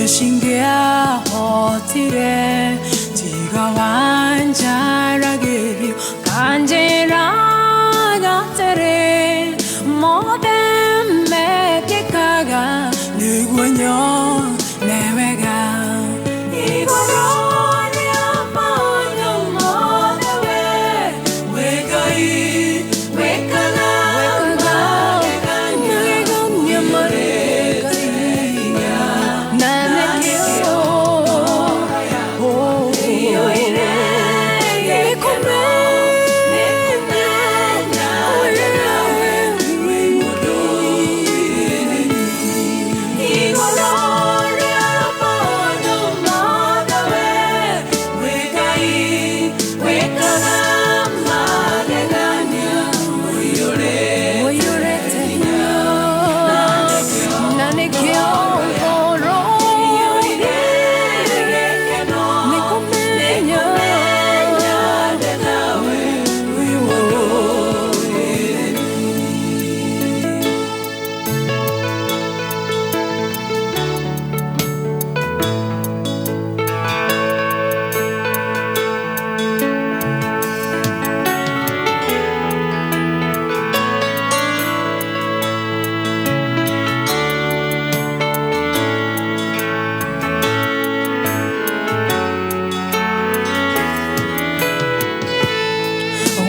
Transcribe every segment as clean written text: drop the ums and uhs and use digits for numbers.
신기야 어디래 지가 완자라게 간지라가 때래 모든 맵게 가가 누구냐 내외가 이거로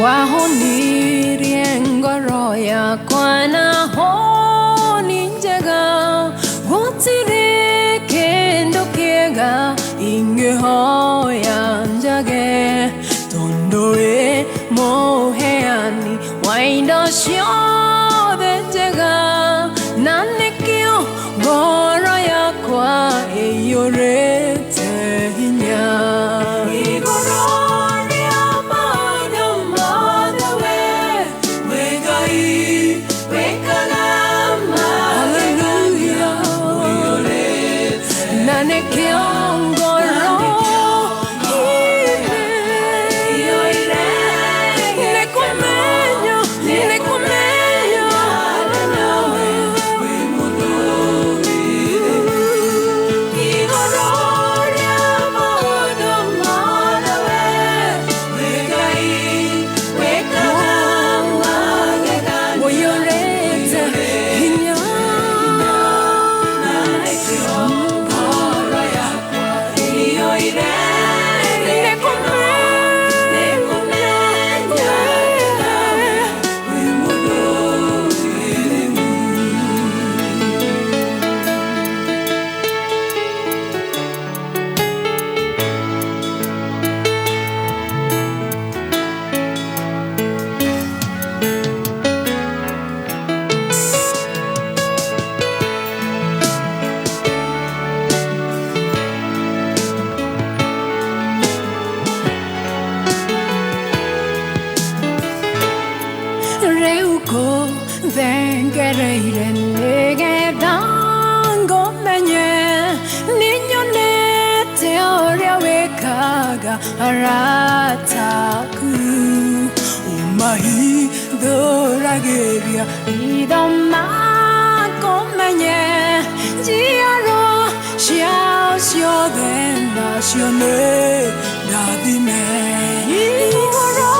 Wahoni riengoroya kwana honi jaga wotire kendo kega inge hoya jage tondoe moheani waindo shio de jaga nanekyo goroya kwa eyore tehinya Arataku umahi dorageria idama komanye jiaro xiao xiao de nacione nadime igoro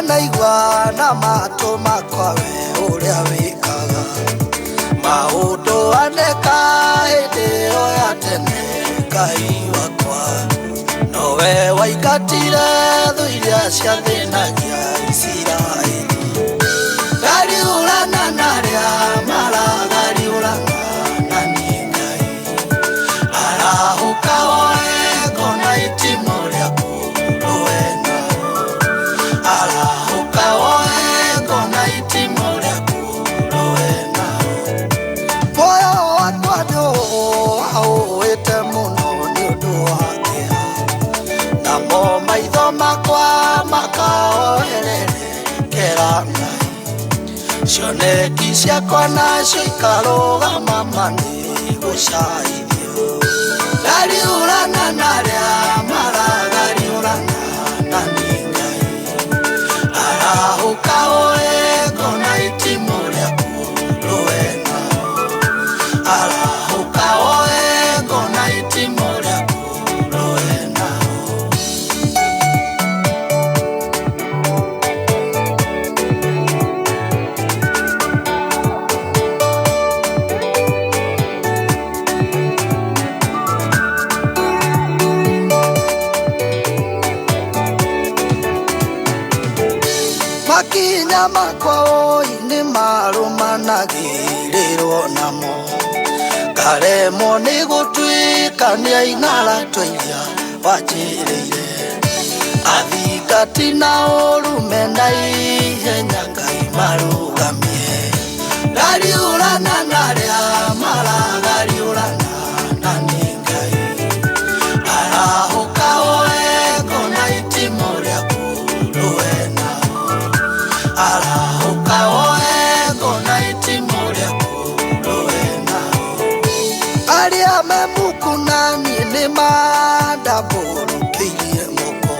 ndanaigua na matũ makwa we ũrĩa wĩkaga maũndũ aneka hĩndĩ ĩyo ya tene Ngai wakwa nowe waingatire thũ iria ciathĩnagia Isiraeli ngariũrana na arĩa maragariũrana na niĩ Ngai arahũka woe ngona itimũ rĩaku rũwena arahũka woe ngona itimũ rĩaku rũwena muoyo wakwa nĩũũĩte mũno nĩ ũndũ wa kĩeha namo maitho makwa makaoererekera Ngai cioneki ciakwa nacio ikarũgama manĩgũcaithio ngariũrana na arĩa maragariũrana na niĩ Ngai arahũka woe ngona itimũ rĩaku rũwena arahũka woe ngona itimũ rĩaku rũwena makinya makwa oi nĩ marũmanagĩrĩrwo namo ngaremwo nĩ gũtuĩkania ing'ara tũiria wanjĩrĩire athingati na ũrũme na ihenya Ngai marũgamie ngariũrana na arĩa maragariũrana na niĩ Ngai arahũka woe ngona itimũ rĩaku rũwena arahũka woe ngona itimũ rĩaku rũwena arĩa me muku na niĩ nĩ mandambũrũkĩirie moko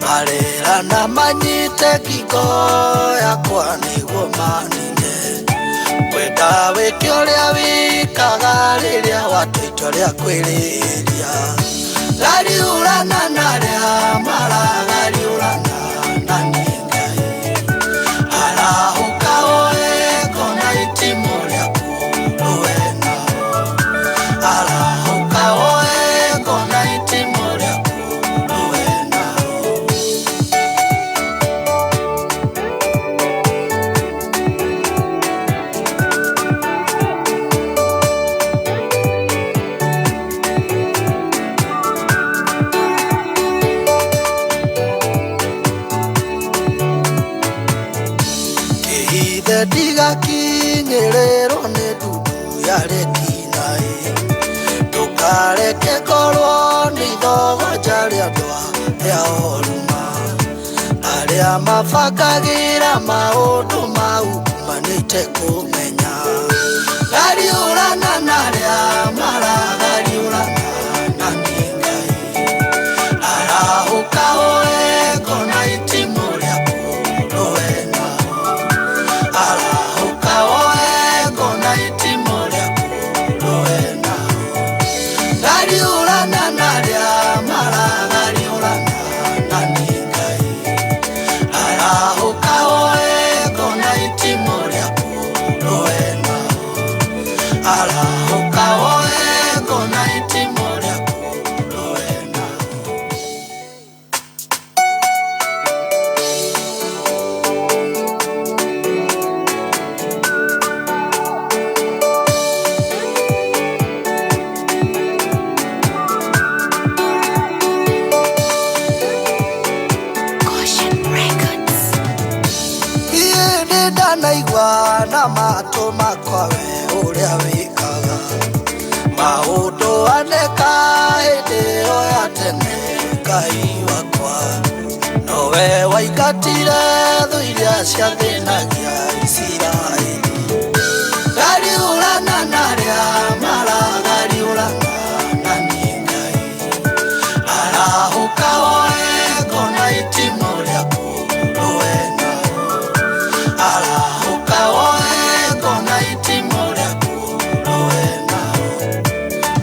marerana manyite ngingo yakwa nĩguo manine kwenda wĩke ũrĩa wĩkaga rĩrĩa watua itua rĩa kwĩrĩria ngariũrana na arĩa maragariũrana na niĩ Ngai arahũka woe ngona itimũ rĩaku rũwena arahũka woe ngona itimũ rĩaku rũwena kĩhithe ndigakinyĩrĩrwo nĩ ndundu ya rekinaĩ ndũkareke ngorwo nĩ ithogonja rĩa ndwa rĩa oruma arĩa mabangagĩra maũndũ mau manĩte kũmenya ngariũrana na arĩa maragariũrana na niĩ Ngai arahũka woe ngona itimũ rĩaku rũwena arahũka woe ngona itimũ rĩaku rũwena ngariũrana na arĩa maragariũrana na niĩ Ngai arahũka woe ngona itimũ rĩaku rũwena arahũka woe ngona itimũ rĩaku rũwena niĩ ndanaigua na matũ makwa we ũrĩa wĩkaga maũndũ aneka hĩndĩ ĩyo ya tene Ngai wakwa nowe waingatire thũ iria ciathĩnagia Isiraeli ngariũrana na arĩa maragariũrana na niĩ Ngai arahũka woe ngona itimũ rĩaku rũwena arahũka woe ngona itimũ rĩaku rũwena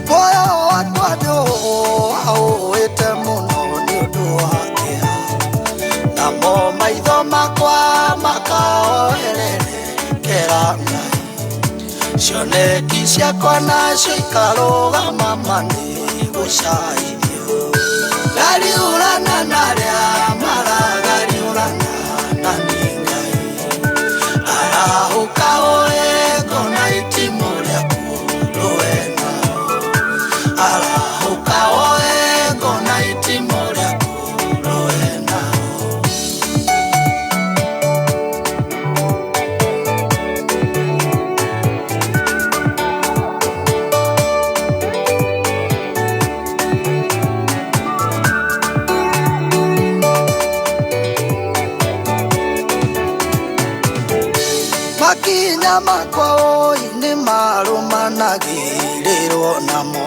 muoyo wakwa nĩũũĩte mũno nĩ ũndũ wa kĩeha namo maitho cioneki ciakwa nacio ikarũgama mani gũcaithio gariũrana na arĩa maragariũrana na niĩ Ngai arahũka oe ngona itimũ rĩaku rũena arahũka oe ngona itimũ rĩaku rũena makinya makwa nĩ marũmanagĩrĩrwo namo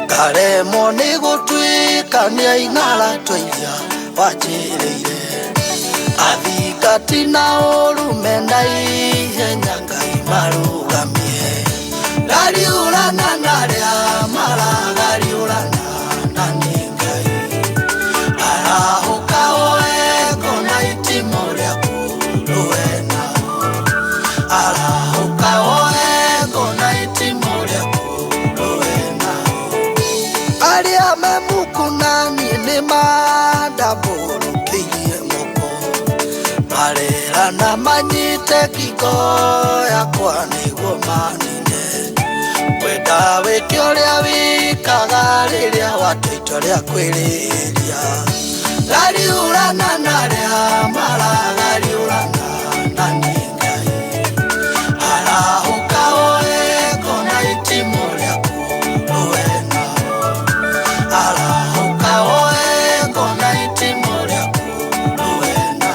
ngaremwo nĩ gũtuĩkania ing'ara tũiria wanjĩrĩire athingati na ũrũme na ihenya Ngai marũgamie gariũrana na arĩa maragariũrana na niĩ Ngai arahũka oe ngona itimũ rĩaku rũena arahũka oe ngona itimũ rĩaku rũena arĩa me muku na niĩ nĩ mandambũrũkĩirie moko marerana manyite ngingo yakwa nĩguo manine kwenda wĩke ũrĩa wĩkaga rĩrĩa watua itua rĩa kwĩrĩria gariũrana na arĩa maragariũrana na niĩ Ngai arahũka oe ngona itimũ rĩaku rũena arahũka oe ngona itimũ rĩaku rũena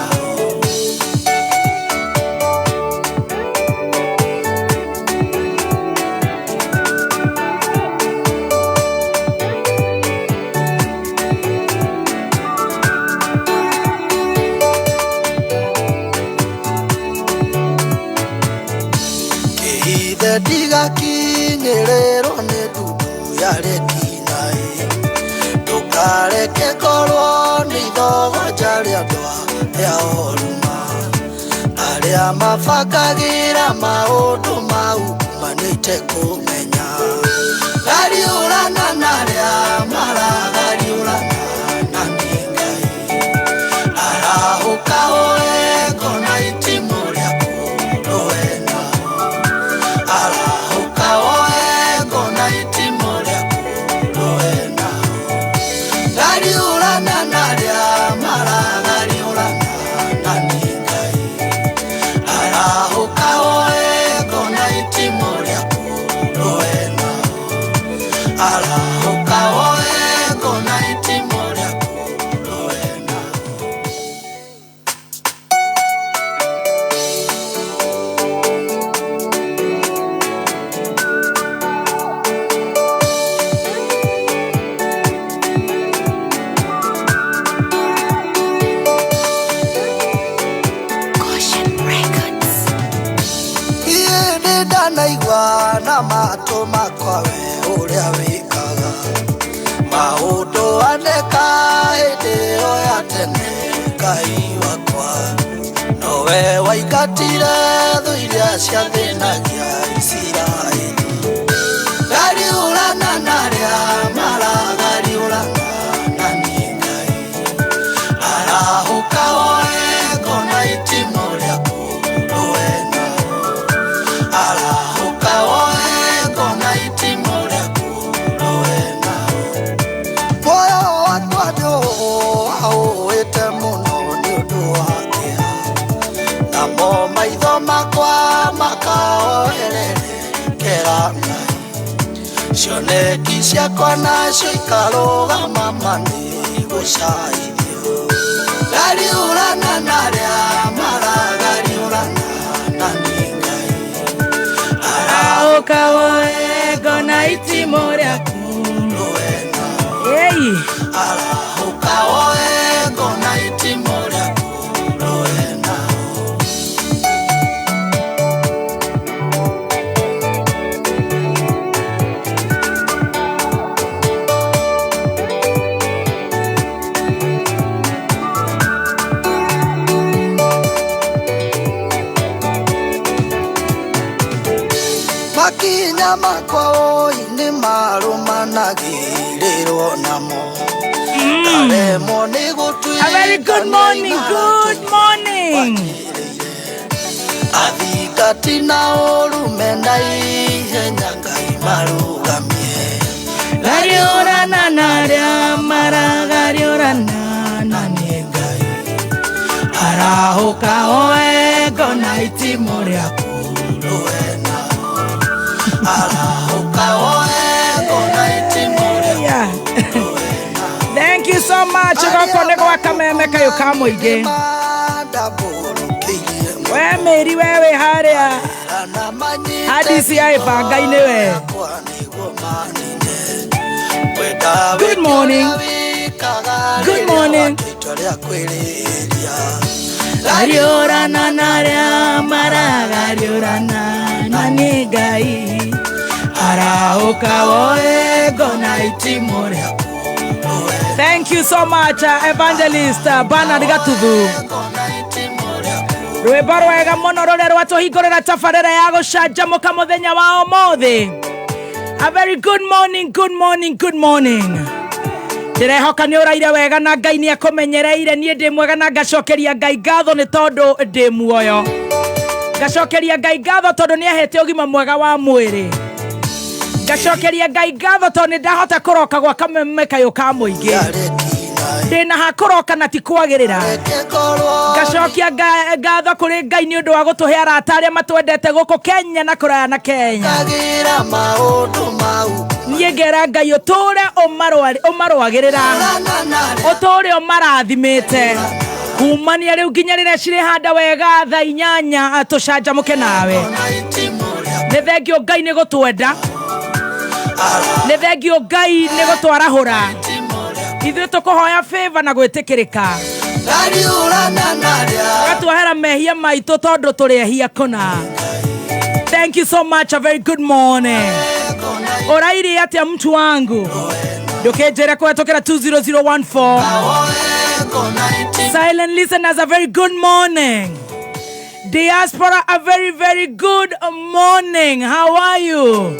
kĩhithe ndigakinyĩrĩrwo nĩ ndundu ya rekinaĩ ndũkareke ngorwo nĩ ithogonja rĩa ndwa rĩa oruma arĩa mabangagĩra maũndũ mau manĩte kũmenya gariũrana na arĩa maragariũrana na niĩ Ngai arahũka oe ngona itimũ rĩaku rũena arahũka oe ngona itimũ rĩaku rũena gariũrana na arĩa maragariũrana na niĩ Ngai arahũka oe ngona itimũ rĩaku rũena arahũka oe ngona itimũ rĩaku rũena niĩ ndanaigua na matũ makwa we ũrĩa wĩkaga maũndũ aneka hĩndĩ ĩyo ya tene Ngai wakwa nowe waingatire thũ iria ciathĩnagia Isiraeli gariũrana na arĩa maragariũrana na niĩ Ngai arahũka oe ngona itimũ rĩaku rũena arahũka oe ngona itimũ rĩaku rũena muoyo wakwa nĩwaũĩte mũno nĩ ũndũ wa kĩeha namo maitho makwa makaoererekera Ngai cioneki ciakwa nacio ikarũgama mani gũcaithio gariũrana na arĩa maragariũrana na niĩ Ngai arahũka oe ngona itimũ rĩaku rũena arahũka oe ngona itimũ rĩaku rũena Mathina makwa ini marumanagiriro namo. A very good morning, good morning. Adikatina orumenai nyangai marugamie. Gariora nanaria mara gariora nananengai. Arahoka oe gonaiti moria kuloena. Arahoka oe gonaiti moria. Thank you so much. Ugakoneko wakameme kayo kamo ige. We meri wewe haria. Hadisi ya ipanga inewe. Good morning. Good morning. Gariora nanaria mara gariora nananigai. Arahoka oe gonaiti moria. Thank you so much, Evangelist Bernard Gatuvu. Rwimbo rwega muno ruria rwatuhingurira tabarira ya gucanjamuka muthenya wa umuthi. A very good morning, good morning, good morning. Ndirehoka ni uraire wega na Ngai ni akumenyereire nie ndi mwega na ngacokeria Ngai ngatho ni tondu ndi muoyo. Ngacokeria Ngai ngatho tondu ni ahete ugima mwega wa mwiri. Ngacokeria Ngai ngatho tondu ndahota kuroka gwa kameme kayo ka muingi. Ndina hakuroka na ti kwagirira. Ngacokia ngatho kuri Ngai ni undu wa gutuhe arata aria matwendete guku Kenya na kuraya na Kenya. Nie ngera Ngai uture umarwagirira. Uture umarathimite. Kumania riu nginya riria ciri handa wega thaa 8 tucanjamuke nawe. Ni thengio Ngai ni gutwenda. Ni thengio Ngai ni gutwarahura. Ithuĩ tukuhoya favor na gwitikirika. Gatuahera mehia maitu tondu turehia kuna. Thank you so much. A very good morning. Orairi atia mtu wangu. Ndukejera kuhetokera 20014. Silent listeners, a very good morning. Diaspora, a very, very good morning. How are you?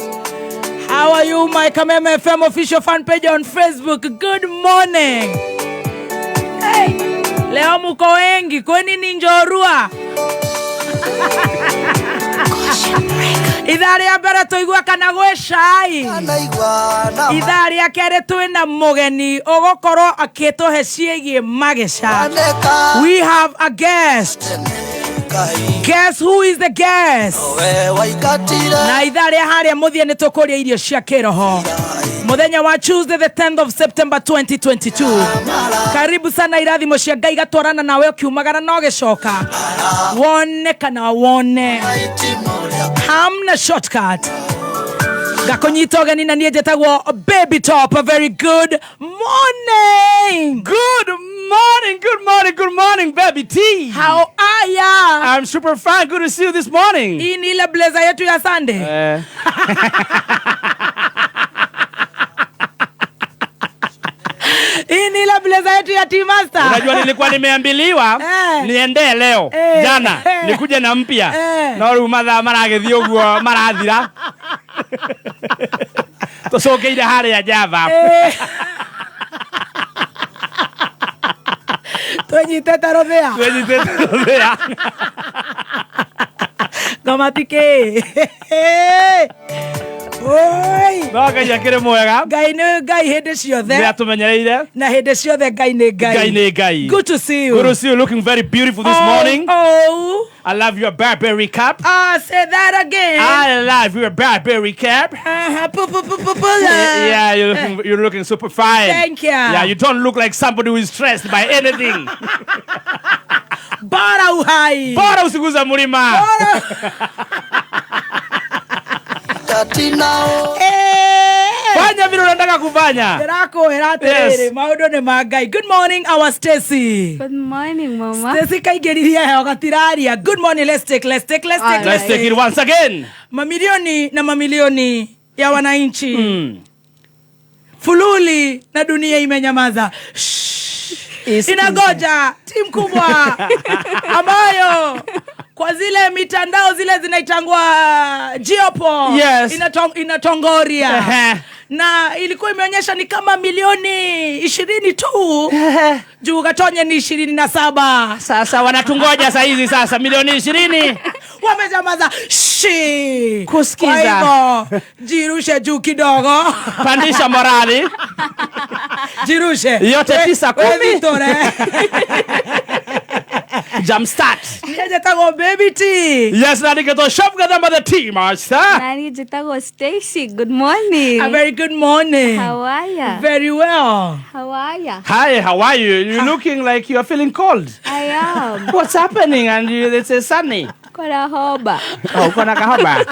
How are you, my Kameme FM official fan page on Facebook? Good morning. Hey, leo muko wengi, kweni ni njorua. Idari ya mbere tuigua kana gwe cai. Idari ya kere twina mugeni ogokorwo akituhe ciegie magesha. We have a guest. Guess who is the guest? Na idari ya haria muthia ni tukuria irio cia kiroho. Muthenya wa Tuesday the 10th of September 2022. Karibu sana irathimo cia Ngai gatwarana nawe ukiumagara no gicoka. Wone kana wone. Hamna shortcut. Gakunyita ogeni na nie jetagwo Baby Top. A very good morning. Good morning, good morning, good morning, Baby T. How are ya? I'm super fine. Good to see you this morning. Hii ni ile blazer yetu ya Sunday. Hii ni ile blazer yetu ya T-Master. Unajua nilikuwa nimeambiliwa niende leo. Jana nikuje na mpya. Na ru mathaa maragethio guo marathira. Tucokeire haria Java. Tunyitete rothea. Gamatike. Oi. Ngai akire mwega. Ngai hende ciothe. Ni atumenyereire. Na hende ciothe Ngai ni Ngai. Good to see you. Good to see you. Looking very beautiful this morning. Oh. I love your Burberry cap. Say that again. I love your Burberry cap. Yeah, you're looking super fine. Thank you. Yeah, you don't look like somebody who is stressed by anything. Bora uhai. Bora usiguza mulima. Fanya vile unataka kufanya. Yes. Maundu ni magai. Good morning, our Stacy. Good morning, Mama. Stacy kaigeriria heo gatiraria. Good morning, let's take Let's take it once again. Mamilioni na mamilioni ya wananchi. Fululi na dunia imenyamaza. Inagoja timu kubwa ambayo kwa zile mitandao zile zinaitangwa Geopo. Yes. Inatongoria. Na ilikuwa imeonyesha ni kama milioni 20 tu. Juu Gatonye ni 27. Sasa wanatungoja saa hizi sasa milioni 20. Wamejamaza kusikiza. Kwa hivyo jirushe juu kidogo. Pandisha morali. Jirushe yote 9-10. Jump start. Nije tago baby T. Yes, nani geto shop gadamba the team, master. Nani jitago Stacy. Good morning. A very good morning. How are ya? Very well. How are ya? Hi, how are you? You're looking like you are feeling cold. I am. What's happening? And it's sunny. Kona hoba. Oh, kona kahoba.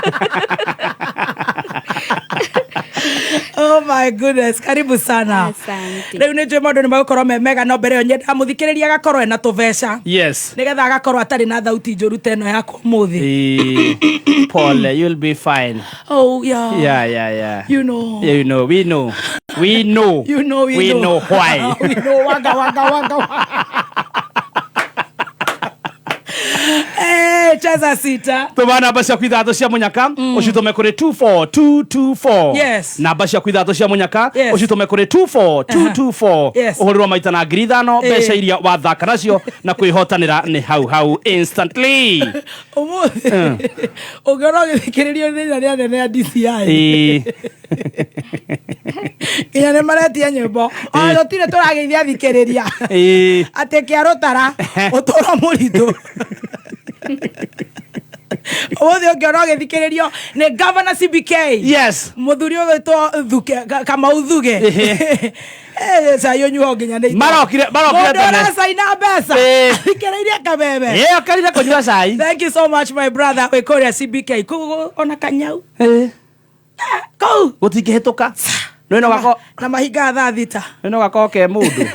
Oh my goodness, karibu sana. Asante. Leo nĩ maũndũ nĩ magũkorwo me mega no mbere nyenda mũthikĩrĩria agakorwo ena tũbeca. Yes. Nĩgetha agakorwo atarĩ na thauti njũru ta ĩno yakwa mũthĩ. Paul, you'll be fine. Oh yeah. Yeah. You know. Yeah, you know. We know. You know. We know why. We know wanga. Cheza sita. Tumana basha kwithato cia munyaka ucitume kuri 24224. Yes. Na basha kwithato cia munyaka yes. ucitume kuri 24224. Yes. Uhurirwa maita na ngiri 5 beca iria wathaka nacio na kwihotanira ni hau instantly. Umuthi. Ugero githikiririo ni anene ya DCI. Ina ne mareti nyimbo. Ono tire turageithia thikiriria. Ate kiaro tara utoro muritu. Othi ongero githikiririo ni Governor CBK. Yes. Muthuri ogitwo Thuke kama Uthuge. Sayo nyuo nginya nei. Marokire tene. Saina besa. Thikiriria kabebe. Akarire kunywa cai. Thank you so much my brother. We call CBK. Ona kanyau. Go. Gutingihituka. No gako na mahinga thaa thita. No gako ke mundu.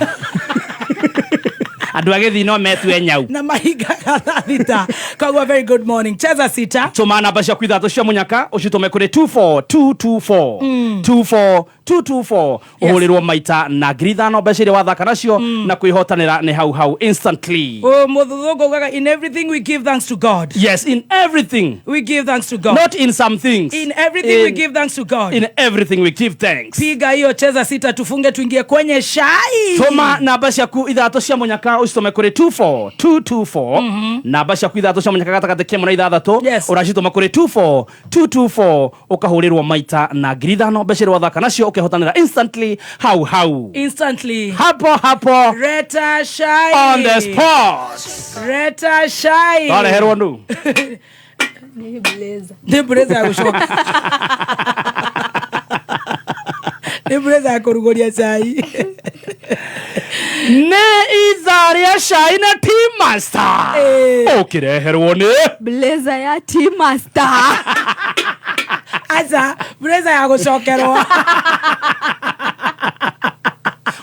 Andu agethi no metue nyau. Na mahinga thaa thita. Kagwa very good morning. Cheza sita. Tumana basha kwithato cia munyaka ucitume kuri 24224. 24224. Uhurirwo maita na ngiri 5 beca iria wathaka nacio na kwihotanira ni hau instantly. Muthuthuko in everything we give thanks to God. Yes, in everything we give thanks to God. Not in some things. In everything we give thanks to God. In everything we give thanks. Piga hiyo cheza sita tufunge tuingie kwenye shai. Tuma namba ciaku ithato cia munyaka ucitume kuri 24224. Namba ciaku ithato cia munyaka gatagate kemwe na ithathatu uracituma kuri 24224 ukahurirwo maita na ngiri 5 beca iria wathaka nacio ukihotanira instantly hau. Instantly. Hapo. Reta shai. On the spot. Reta shai. Wale herwo ndu. Ni blazer ya gushoka. Ni blazer ya kurugoria chai. Ne izaria shai na Team Master. Ukireherwo ni blazer ya Team Master. Aza blazer ya gushokerwo.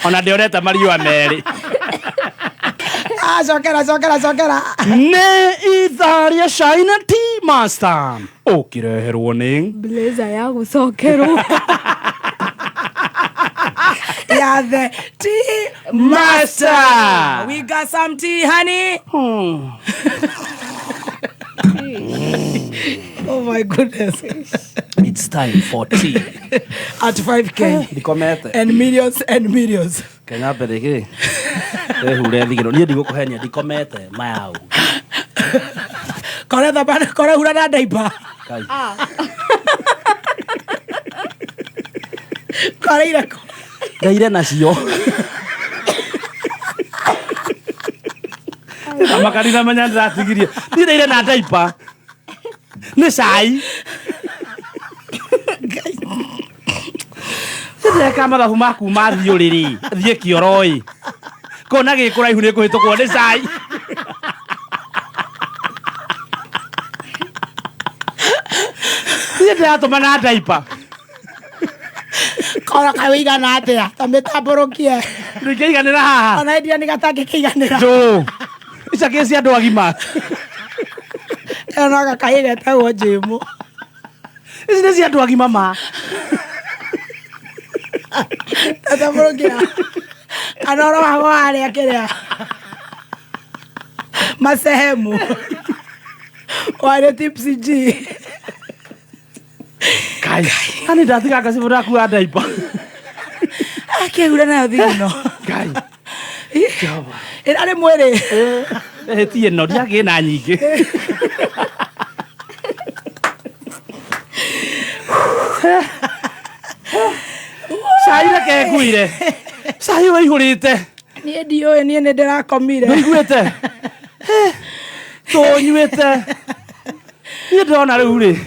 Ona ndioreta mariwa meri. Cokera. Ne itharia shai na Team Master. Ukireherwo ni blazer ya gucokerwo. Yeah, the Tea Master. We got some tea, honey. Oh my goodness. It's time for tea. At 5K. Dikomete. And millions. Kenya bereke. Hure thigiro ni ndigukuhenia dikomete mayau. Kore thabana kore hura na daipa. Kore irako. Gaire nacio. Amakarina manya ndatigirie. Ndire na daipa. Ni cai. Ndire kamera huma kuma thiuriri. Thie kioroi. Kona gikuraihu ni kuhitukwo ni cai. Ndire atumana daipa. Kora kawiga na atia. Tametamborokie. Ndikeiganira haha. Ona ndia ni gatange keiganira. Jo. Ica kesi andu agima. Ona gakaire tawo jimu. Ici nĩ cia andũ agima ma. Tatamorokia. Anoro hago harĩa kĩrĩa. Masehemu. Wale tipsy G. Kai. Ani ndathika ngacibura ku andaipa. Akegura na thino. Kai. Jehova. Ale mwere. Tie no ndiage na nyingi. Saira ke kuire. Sai wa ihurite. Nie dio nie ne ndirakomire. Ndiguite. To nyuite. Ni ndona riu ri.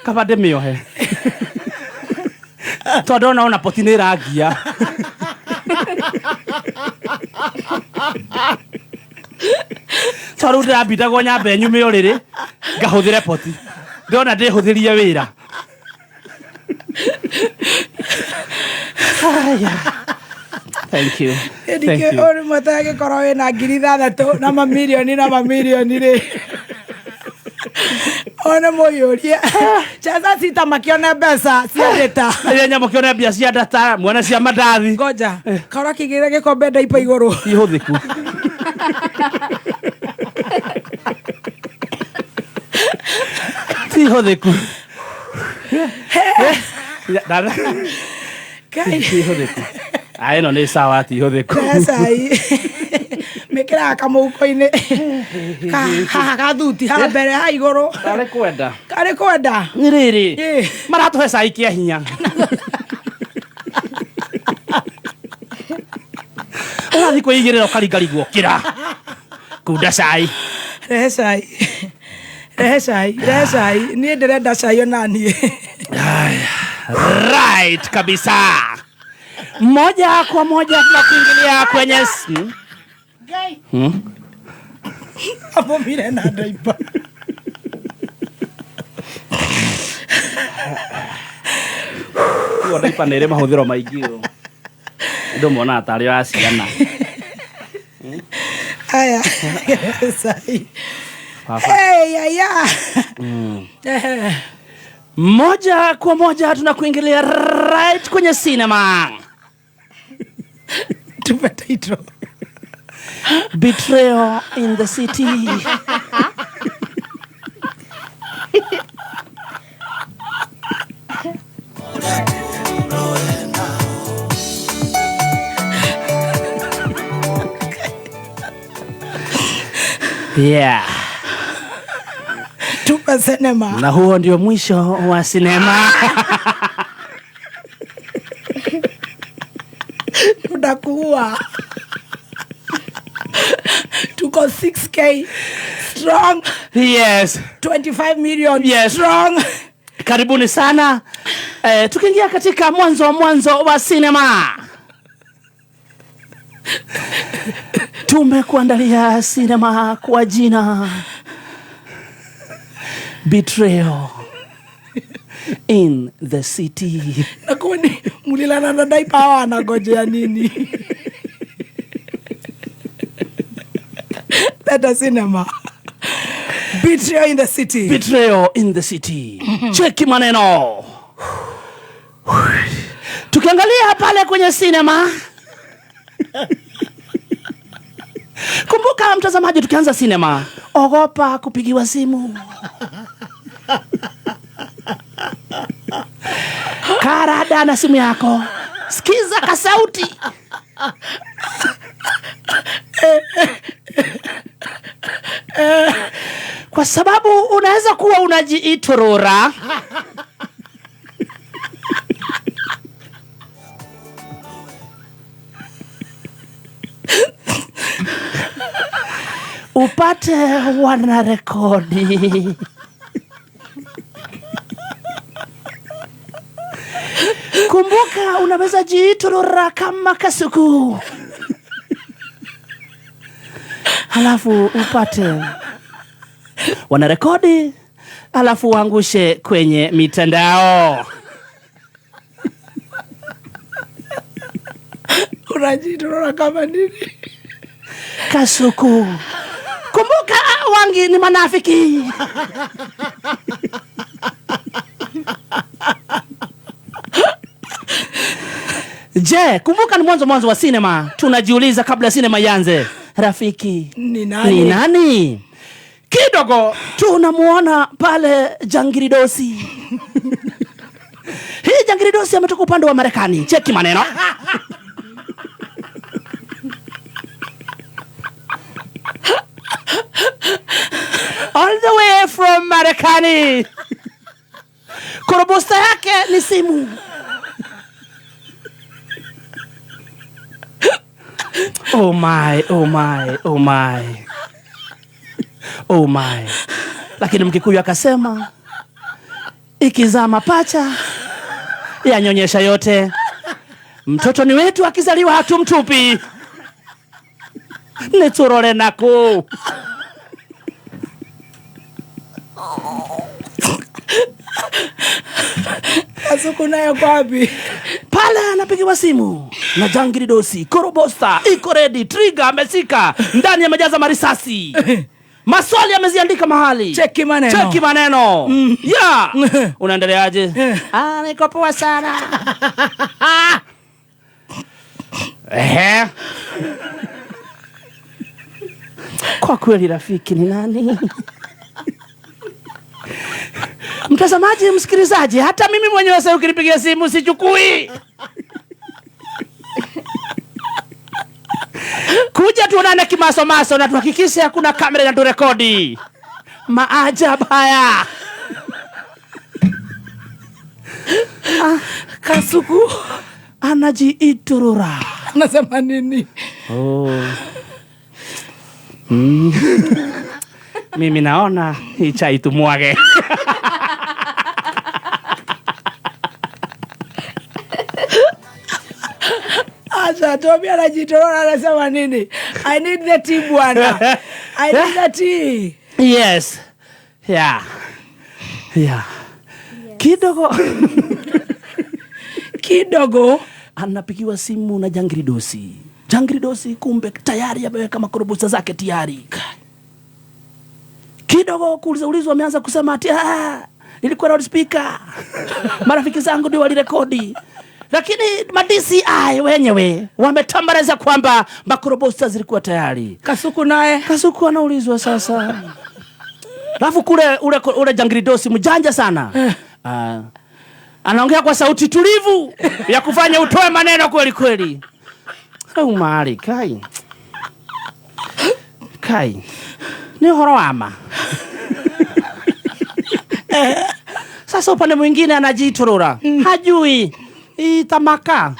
Kaba ndimiohe. To ndona ona poti ni rangia. Toru ndabita go nyambe nyume uriri ngahuthire poti. Ndona ndihuthirie wira. Thank you. Edike ore matage korowe na giridada to na mamilioni re. Ona moyoria. Chaza sita makiona pesa cia data. Ile nyamo kiona bia cia data mwana cia madathi. Ngoja. Kora kigire gikombe ndaipa iguru. Ihuthiku. Ihuthiku. Dada. Kai. Ihuthiku. Ai no ni sawa ti ihuthiku. Sai. Mekira kamuko-ini. Ka thuti ha mbere ha iguru. Kare kwenda. Kare kwenda. Ni riri. Maratuhe cai kia hinya. Urathi kwigirira ukaringarigwo kira. Kunda cai. Rehe cai. Ni ndirenda cai ona nie. Right kabisa. Moja kwa moja tunakuingilia kwenye Hapo mire na ndaipa. Uo ndaipa nere mahuthiro maingi o. Ndo mona atari wa ciana. Aya. Sai. Hey ya. Moja kwa moja tunakuingilia right kwenye cinema. Tupata intro. Betrayal in the City. Yeah. Tupa cinema. Na huo ndio mwisho wa sinema. Tunakuwa. Tuko 6K strong. Yes. 25 million Yes. strong. Karibuni sana. Tukiingia katika mwanzo wa sinema. Tumekuandalia sinema kwa jina Betrayal in the City. Nakuni mulilana na ndaipa wana ngojea nini? That cinema. Betrayal in the City. Betrayal in the City. Cheki maneno. Tukiangalia pale kwenye sinema. Kumbuka mtazamaji, tukianza sinema, ogopa kupigiwa simu. Karada na simu yako. Sikiza kasauti. Kwa sababu unaweza kuwa unajiitorora. Upate wanarekodi. Kumbuka unaweza jiitorora kama kasuku. Halafu upate wanarekodi, halafu uangushe kwenye mitandao. Unajitorora kama nini? Kasuku. Kumbuka wangi ni manafiki. Je, kumbuka ni mwanzo wa sinema. Tunajiuliza kabla sinema ianze, rafiki ni nani? Ni nani? Kidogo tunamuona pale Jangiridosi. Hii Jangiridosi ametoka upande wa Marekani. Cheki maneno. All the way from Marekani. Korobosta yake ni simu. Oh my, oh my, oh my. Oh my. Lakini Mkikuyu akasema ikizaa mapacha yanyonyesha yote. Mtoto ni wetu, akizaliwa hatumtupi. Niturore nako. Kasuku nayo kwapi? Pale anapigiwa simu na Jangiridosi. Korobosta iko ready, trigger amesika, ndani amejaza marisasi. Maswali ameziandika mahali. Cheki maneno. Cheki maneno. Yeah. Unaendeleaje? Niko poa sana. Kwa kweli rafiki ni nani? Mtazamaji, msikilizaji, hata mimi mwenyewe sasa ukinipigia simu sichukui. Kuja tuonane kimasomaso na tuhakikishe hakuna kamera inaturekodi. Maajabu haya. Kasuku anajiiturura. Anasema nini? Mimi naona hii chai tumwage. Acha Tobi anajitorora, anasema nini? I need the tea bwana. I need the tea. Yes. Yeah. Yeah. Kidogo. Kidogo anapigiwa simu na Jangiridosi. Jangiridosi kumbe tayari ameweka makorobosta zake tayari. Kidogo kuulizwa ameanza kusema ati ilikuwa loudspeaker. Marafiki zangu ndio walirekodi. Lakini ma-DCI wenyewe wametambareza kwamba makorobosta zilikuwa tayari. Kasuku anaulizwa sasa. Alafu ule Jangiridosi mjanja sana. Anaongea kwa sauti tulivu ya kufanya utoe maneno kweli kweli. Mahali Kai. Ni horoama. Sasa upande mwingine anajitorora. Hajui itamaka.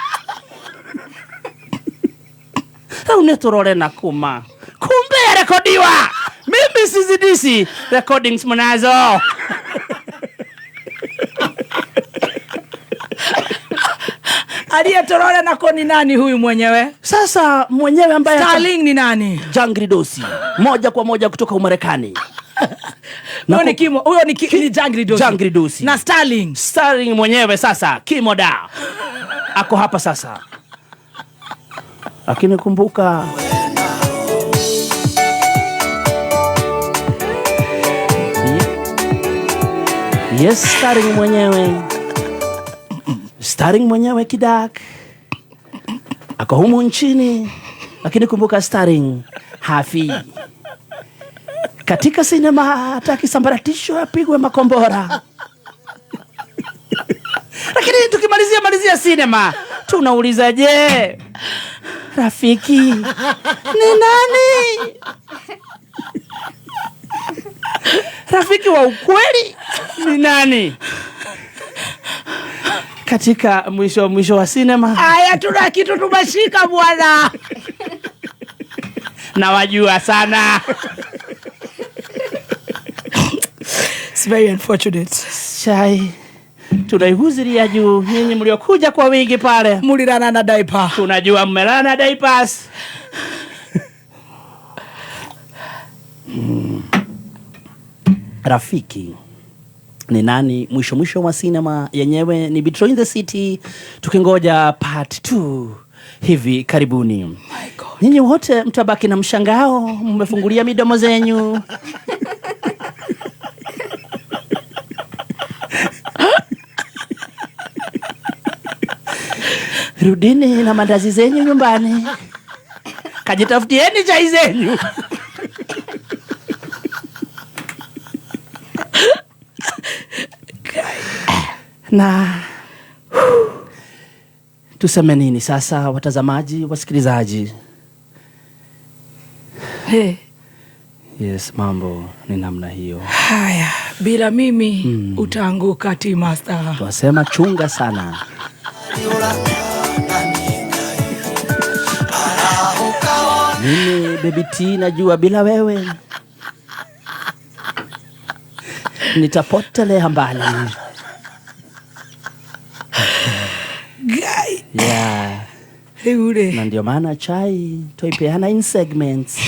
Unetorore na kuma. Kumbe ya rekodiwa. Mimi sizidisi recordings mnazo. Aliyetorore nako ni nani huyu mwenyewe? Sasa mwenyewe ambaye Starling ni nani? Jangiridosi. Moja kwa moja kutoka Umarekani. Huyo ni Jangiridosi. Na Starling mwenyewe sasa Kimoda. Ako hapa sasa. Lakini kumbuka yes, Starling mwenyewe Kidak. Ako humu nchini. Lakini kumbuka Starling hafi. Katika sinema hata kisambaratisho apigwe makombora. Lakini tukimalizia sinema tunauliza, je, rafiki ni nani? Rafiki wa ukweli ni nani? Katika mwisho wa sinema. Aya, tuna kitu tumeshika bwana. Na wajua sana. It's very unfortunate. Chai. Tunaihuziria juu nyinyi mliokuja kwa wingi pale. Mulilana na diaper. Tunajua mmelala na diapers. Rafiki ni nani? Mwisho wa sinema yenyewe ni Betrayal in the City, tukingoja part 2 hivi karibuni. Nyinyi wote mtabaki na mshangao, mmefungulia midomo zenyu. Rudini na mandazi zenyu nyumbani. Kajitafutieni chai zenyu. Na tuseme nini sasa, watazamaji, wasikilizaji? Hey. Yes, mambo ni namna hiyo. Haya, bila mimi utaanguka Tea Master. Twasema chunga sana. Mimi Baby T najua bila wewe nitapotelea mbali. Guy. Yeah. Ule. Na ndio maana chai toipeana in segments.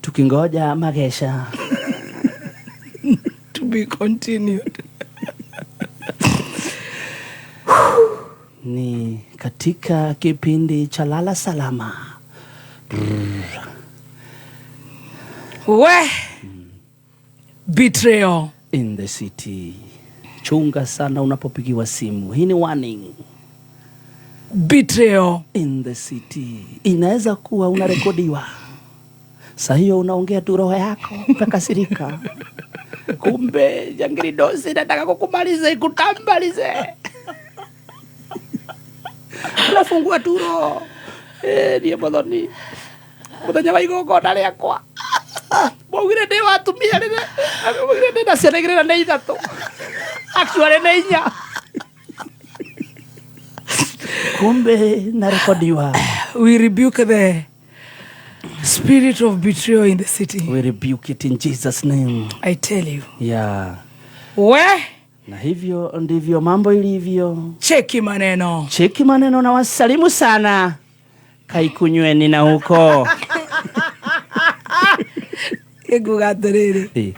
Tukingoja magesha. To be continued. Ni katika kipindi cha Lala Salama. We. Betrayal in the city. Chunga sana unapopigiwa simu. Hii ni warning. Betrayal in the city. Inaweza kuwa unarekodiwa. Saa hiyo unaongea tu roho yako, utakasirika. Kumbe jangili dosi nataka kukumaliza ikutambalize. Unafungua tu roho. Ndiye bodoni. Muthenya wa igongona rĩakwa. Mwagire ndi watumia rĩrĩ. Mwagire ndi na ciana igĩrĩ na nĩ ithatũ. Actually nĩ inya. Kumbe narekodiwa. We rebuke the spirit of betrayal in the city. We rebuke it in Jesus' name. I tell you. Yeah. We. Na hivyo ndivyo mambo ilivyo. Cheki maneno. Cheki maneno na wasalimu sana. Kaikunyweni na huko. Ego gaterere.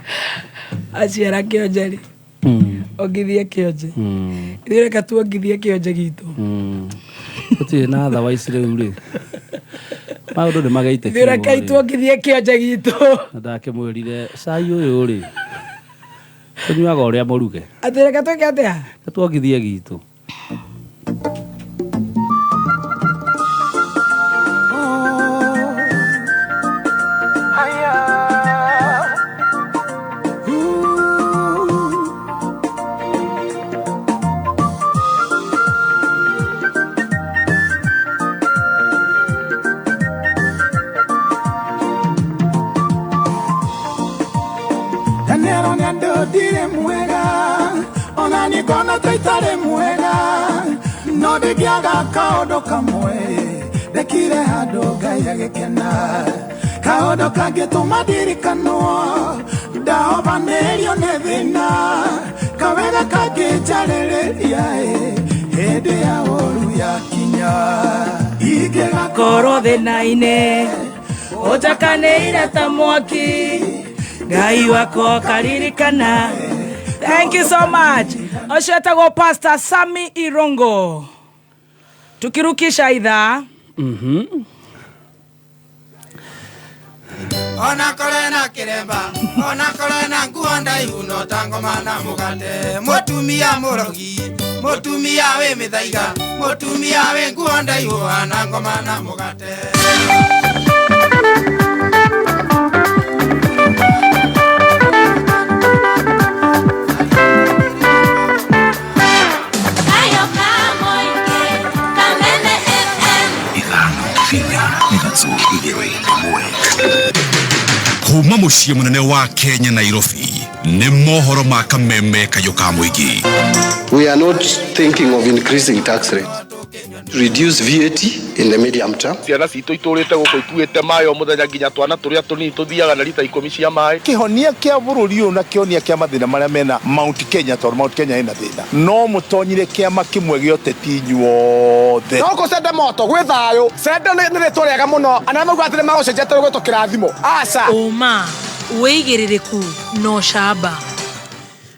Aciara kionjeri. Ogithie kionje. Ire katu ogithie kionje gitu. Kuti na otherwise rĩu. Maũndũ nĩ magaite. Ire kaitu ogithie kionje gitu. Ndake mwĩrire cai ũyũ rĩ. Kunyuaga ũrĩa mũruge. Atire katu kĩatea. Katu ogithie gitu. Dire mwega ona ni gona taitare mwega no digiaga kaodo kamwe dekire hado gaya gekena kaodo kagituma dirikano dao banerio nevina kawega kagijarereria hede ya oru ya kinya igega koro thĩna-inĩ ũnjakanĩire ta mwaki Ngai wako karirikana. Thank you so much. Oshetagwo Pastor Sami Irongo. Tukirukisha idhaa. Ona korena kiremba, ona korena nguonda ihuno tangomana mugate. Mutumia murogi, mutumia we mithaiga, mutumia we nguonda ihuana ngomana mugate. Kuma muciĩ munene wa Kenya Nairobi nĩ mohoro ma kameme kayoka muigi. We are not thinking of increasing tax rate. Reduce VAT in the medium term. Ciana citũ itũrĩte gũkũ ikuĩte maĩ o mũthenya nginya twana tũrĩa tũnini tũthiaga na lita 10 cia maĩ. Kĩhonia kĩa bũrũri ũyũ na kĩhonia kĩa mathĩna marĩa mena Mount Kenya tondũ Mount Kenya ĩna thĩna. No mũtonyire kĩama kĩmwe gĩa ũteti inyuothe. No kũcenda moto gwĩ thayũ. Cenda nĩ rĩtwa rĩega mũno. Ana mauga atĩ nĩ magũcenjia tũrĩ kĩrathimo. Aca. Uma wĩigĩrĩrĩku no camba.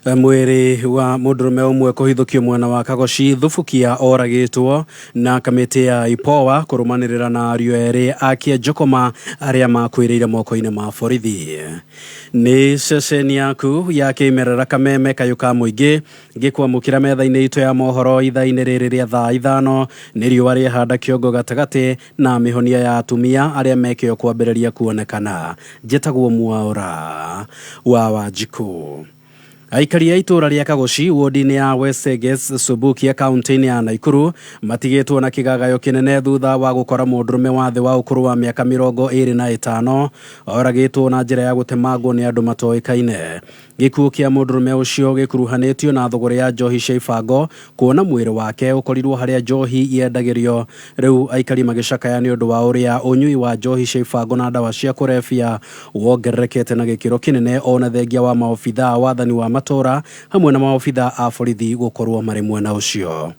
Mwĩrĩ wa mũndũrũme ũmwe kũhithũkio mwena wa Kagoshi Thubukia oragĩtwo na kamĩtĩ ya IPOA kũrũmanĩrĩra na ariũ erĩ a Kĩanjũkũma arĩa makuĩrĩire moko-inĩ ma borithi. Nĩ ceceni yaku ya kĩmerera kameme kayũka mũingĩ ngĩkwamũkĩra metha-inĩ itũ ya mohoro ithaa-inĩ rĩrĩ rĩa thaa 5 nĩ riũa rĩhanda kĩongo gatagatĩ na mĩhonia ya atumia arĩa mekĩo kwambĩrĩria kuonekana. Njĩtagwo Mwaũra wa Wanjikũ. Aikari a itura ria Kagoshi wodi-ini ya Westgate Subukia kaunti-ini ya Naikuru matigitwo na kigagayo kinene thutha wa gukora mundurume wa thi wa ukuru wa miaka 25 oragitwo na njira ya gutemangwo ni andu matoikaine. Gikuo kia mundurume ucio gikuruhanitio na thogora ya njohi cia ibango kuona mwiri wake ukorirwo haria njohi yendagirio. Riu aikari magicakaya ni undu wa uria unyui wa njohi cia ibango na dawa cia kurefia wongererekete na gikiro kinene ona thengia wa maofitha wathani wa matora hamwe na maofitha a borithi gukorwo mari mwena ucio.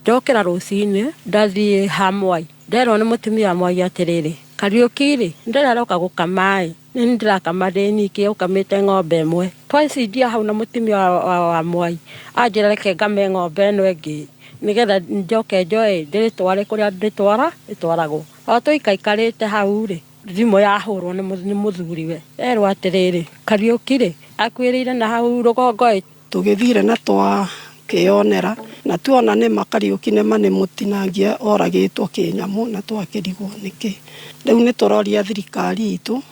Ndokera rucini ndathie Hamwai nderwo ni mutumia Mwai atiriri Kariuki ndiraroka gukamai ni ndirakama niki ukamite ng'ombe imwe twacindia hau na mutumia wa Mwai anjira reke ngame ng'ombe ino ingi nigetha njoke njoe ndiritware kuria nditwara itwaragwo tuikaikarite hau ri thimo yahurwo ni muthuriwe erwa atiriri Kariuki akwirire na hau rugongo tugithire na twa kionera na tuona ni Kariuki ne mane mutinangia oragitwo kinyamu na twakirigwo niki riu ni turoria thirikari itu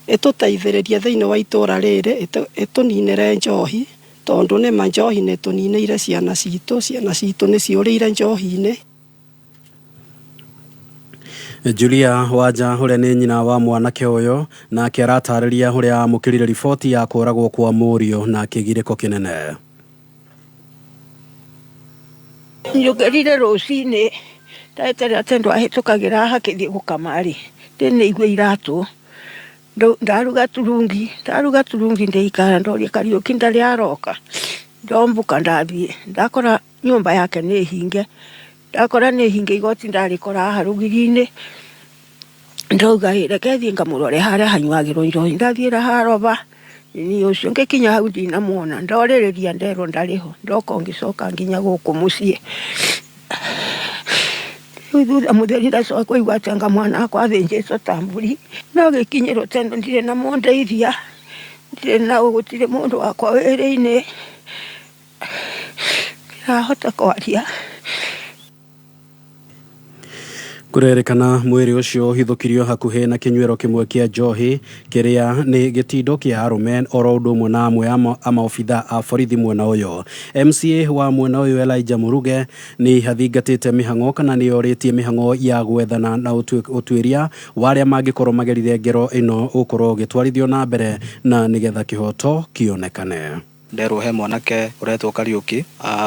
etutaithiririe thiini wa itura riri etuninire njohi tondu ni manjohi ne tuniniire ciana citu ni ciurire njohi-ini. Julia Wanja huria ni nyina wa mwanake uyo na akiaratariria huria amukirire riboti ya kuragwo kwa murio na kigiriko kinene. Njugerire rucini taetere atendo ahitukagira hakithie gukamari ndine igwe iratu ndaruga turungi ndeikara ndoria Kariuki ndari aroka ndombuka ndathie ndakora nyumba yake ni hinge ndakora ni hinge igoti ndarikora harugiri-ini ndauga reke thie ngamurore haria hanywagirwo njohi ndathiira haroba ni ucio ngikinya hau ndinamuona ndoririria nderwo ndariho ndoka ngicoka nginya guku mucii thutha mutheri ndacoka kuigua anga mwana akwa athinjitwo tamburi no gikinyirwo tendo ndire na mundeithia ndire na gutire mundu wakwa wiri-ini ndahota kwaria. Kurerekana mwiri ucio hithukirio hakuhe na kinywero kimwe kia njohi kiria ni gitindo kia arume oro undu mwe na amwe a maofitha a borithi mwena uyo. MCA wa mwena uyo Elijah Muruge ni hathingatite mihango kana ni oritie mihango ya gwethana na utwiria waria mangikorwo magerire ngero ino ukorwo gitwarithio na mbere na nigetha kihoto kionekane. Nderwo he mwanake uretwo Kariuki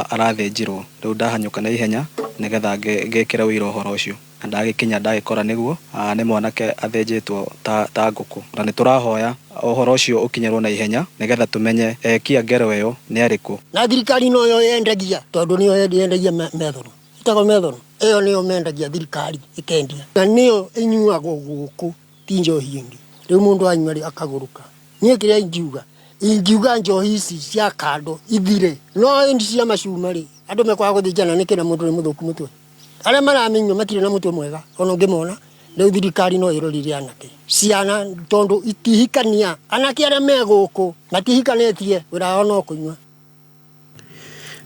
arathinjirwo riu ndahanyuka na ihenya nigetha ngekira wira uhoro ucio ndagikinya ndagikora niguo ni mwanake athinjitwo ta nguku na ni turahoya uhoro ucio ukinyerwo na ihenya nigetha tumenye kia ngero iyo ni ariku na thirikari no yo yendagia tondu ni yo yendagia methono itago methono iyo ni yo mendagia thirikari ikendia na ni yo inyuagwo guku ti njohi ingi riu mundu anywa akaguruka nie kiria ingiuga njohi ici cia kando ithire no indi cia macumari andu mekwa guthijana nikira mundu ni muthuku mutwe aria maramenyo matire na mutwe mwega ono ngimona riu thirikari no irorire anake ciana tondu itihikania anake aria meguku matihikanetie wira ono kunywa.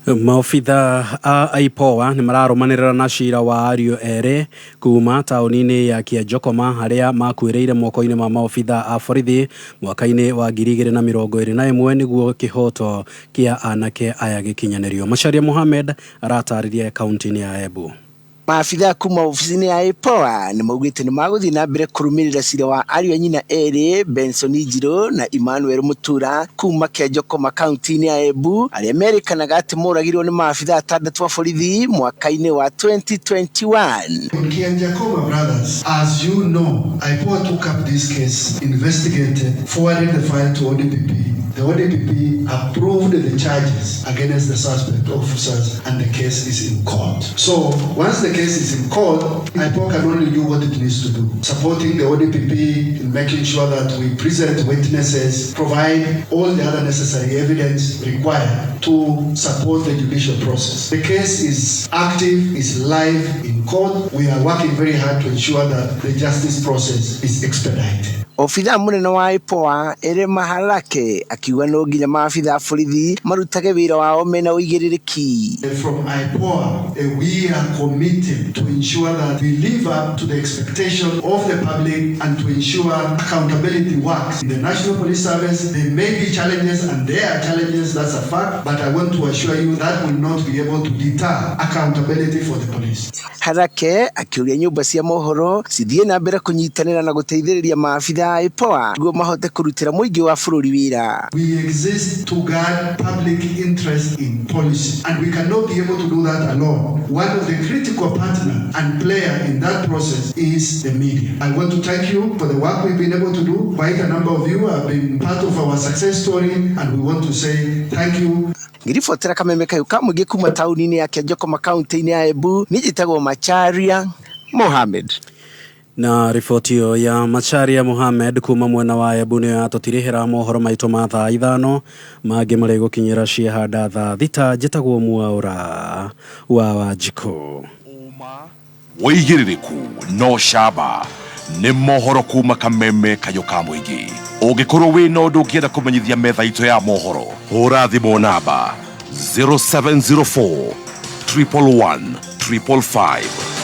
Maofitha a IPOA ni mararumanirira na cira wa ario ere kuma tauni-ini ya Kiajokoma haria makwiriire moko-ini ma maofitha a borithi mwaka-ini wa 2021 niguo kihoto kia anake aya gikinyanirio. Macharia Mohamed aratariria kaunti-ini ya Embu. Maafitha kuma ofisini ya IPOA ni maugite ni maguthi na mbere kurumirira cira wa ario nyina eri Benson Njiro na Emmanuel Mutura kuma Kiajokoma kaunti-ini ya Embu aria merikanaga ati moragirwo ni maafitha 6 wa borithi mwaka-ini wa 2021. Kiajokoma brothers, as you know, IPOA took up this case, investigated, forwarded the file to ODPP. The ODPP approved the charges against the suspect officers and the case is in court. So once the case is in court, IPOA can only do what it needs to do. Supporting the ODPP in making sure that we present witnesses, provide all the other necessary evidence required to support the judicial process. The case is active, is live in court. We are working very hard to ensure that the justice process is expedited. Ofitha munene wa IPOA Ere Maharake akiuga no nginya maabitha borithi marutage wira wao mena uigiririki. From IPOA, we are committed to ensure that we live up to the expectation of the public and to ensure accountability works. In the National Police Service, there may be challenges and there are challenges, that's a fact, but I want to assure you that will not be able to deter accountability for the police. Harake akiuria nyumba cia mohoro cithie na mbere kunyitanira na guteithiriria maabitha IPOA niguo mahote kurutira muingi wa bururi wira. We exist to guard public interest in policy and we cannot be able to do that alone. One of the critical partner and player in that process is the media. I want to thank you for the work we've been able to do. Quite a number of you have been part of our success story and we want to say thank you. Ngiribotera Kameme Kayuka muingi kuma tauni-ini ya Kĩonjokoma kaunti-ini ya Embu nijitagwo Macharia Mohamed. Na riboti hiyo ya Macharia Mohamed kuma mwena wa Embu niyo yatutirihira mohoro maitu ma thaa 5 mangi mari gukinyira ciehanda thaa 6 njitagwo Mwaura wa Wanjikũ. Woigĩrĩrĩku no camba nĩ mohoro kuma Kameme Kayuka muingi. Ũngĩkorwo wĩna ũndũ ũngĩenda kũmenyithia metha itũ ya mohoro hũra thimũ namba 0704 111 555